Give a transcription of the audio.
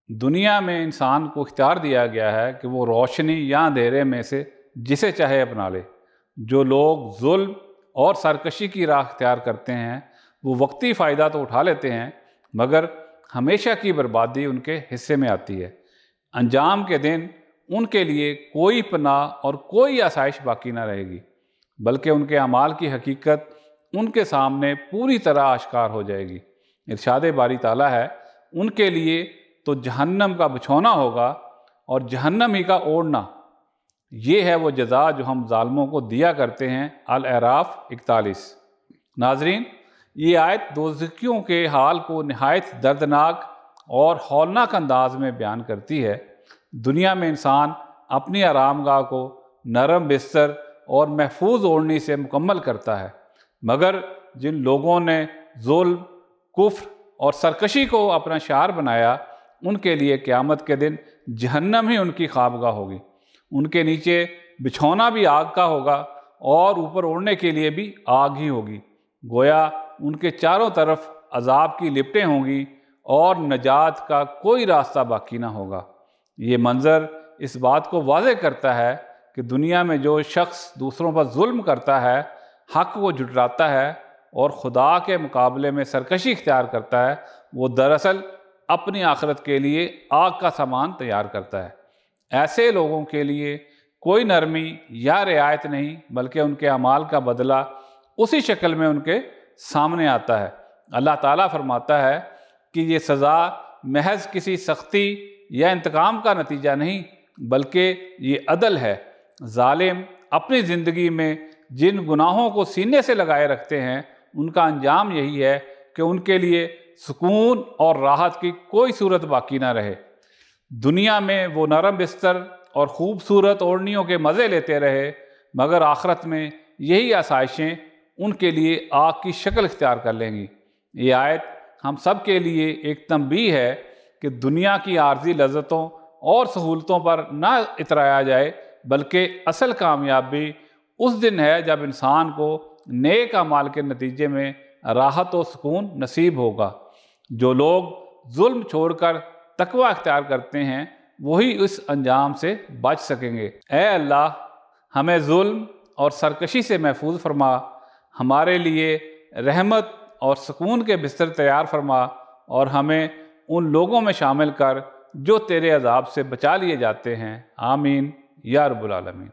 دنیا میں انسان کو اختیار دیا گیا ہے کہ وہ روشنی یا اندھیرے میں سے جسے چاہے اپنا لے۔ جو لوگ ظلم اور سرکشی کی راہ اختیار کرتے ہیں وہ وقتی فائدہ تو اٹھا لیتے ہیں، مگر ہمیشہ کی بربادی ان کے حصے میں آتی ہے۔ انجام کے دن ان کے لیے کوئی پناہ اور کوئی آسائش باقی نہ رہے گی، بلکہ ان کے اعمال کی حقیقت ان کے سامنے پوری طرح آشکار ہو جائے گی۔ ارشاد باری تعالیٰ ہے، ان کے لیے تو جہنم کا بچھونا ہوگا اور جہنم ہی کا اوڑھنا، یہ ہے وہ جزا جو ہم ظالموں کو دیا کرتے ہیں۔ الاعراف 41۔ ناظرین، یہ آیت دوزخیوں کے حال کو نہایت دردناک اور ہولناک انداز میں بیان کرتی ہے۔ دنیا میں انسان اپنی آرام گاہ کو نرم بستر اور محفوظ اوڑھنی سے مکمل کرتا ہے، مگر جن لوگوں نے ظلم، کفر اور سرکشی کو اپنا شعار بنایا، ان کے لیے قیامت کے دن جہنم ہی ان کی خوابگاہ ہوگی۔ ان کے نیچے بچھونا بھی آگ کا ہوگا اور اوپر اوڑھنے کے لیے بھی آگ ہی ہوگی۔ گویا ان کے چاروں طرف عذاب کی لپٹیں ہوں گی اور نجات کا کوئی راستہ باقی نہ ہوگا۔ یہ منظر اس بات کو واضح کرتا ہے کہ دنیا میں جو شخص دوسروں پر ظلم کرتا ہے، حق کو جھٹلاتا ہے اور خدا کے مقابلے میں سرکشی اختیار کرتا ہے، وہ دراصل اپنی آخرت کے لیے آگ کا سامان تیار کرتا ہے۔ ایسے لوگوں کے لیے کوئی نرمی یا رعایت نہیں، بلکہ ان کے اعمال کا بدلہ اسی شکل میں ان کے سامنے آتا ہے۔ اللہ تعالیٰ فرماتا ہے کہ یہ سزا محض کسی سختی یا انتقام کا نتیجہ نہیں، بلکہ یہ عدل ہے۔ ظالم اپنی زندگی میں جن گناہوں کو سینے سے لگائے رکھتے ہیں، ان کا انجام یہی ہے کہ ان کے لیے سکون اور راحت کی کوئی صورت باقی نہ رہے۔ دنیا میں وہ نرم بستر اور خوبصورت اوڑھنیوں کے مزے لیتے رہے، مگر آخرت میں یہی آسائشیں ان کے لیے آگ کی شکل اختیار کر لیں گی۔ یہ آیت ہم سب کے لیے ایک تنبیہ ہے کہ دنیا کی عارضی لذتوں اور سہولتوں پر نہ اترایا جائے، بلکہ اصل کامیابی اس دن ہے جب انسان کو نیک اعمال کے نتیجے میں راحت و سکون نصیب ہوگا۔ جو لوگ ظلم چھوڑ کر تقوی اختیار کرتے ہیں، وہی اس انجام سے بچ سکیں گے۔ اے اللہ، ہمیں ظلم اور سرکشی سے محفوظ فرما، ہمارے لیے رحمت اور سکون کے بستر تیار فرما، اور ہمیں ان لوگوں میں شامل کر جو تیرے عذاب سے بچا لیے جاتے ہیں۔ آمین یا رب العالمین۔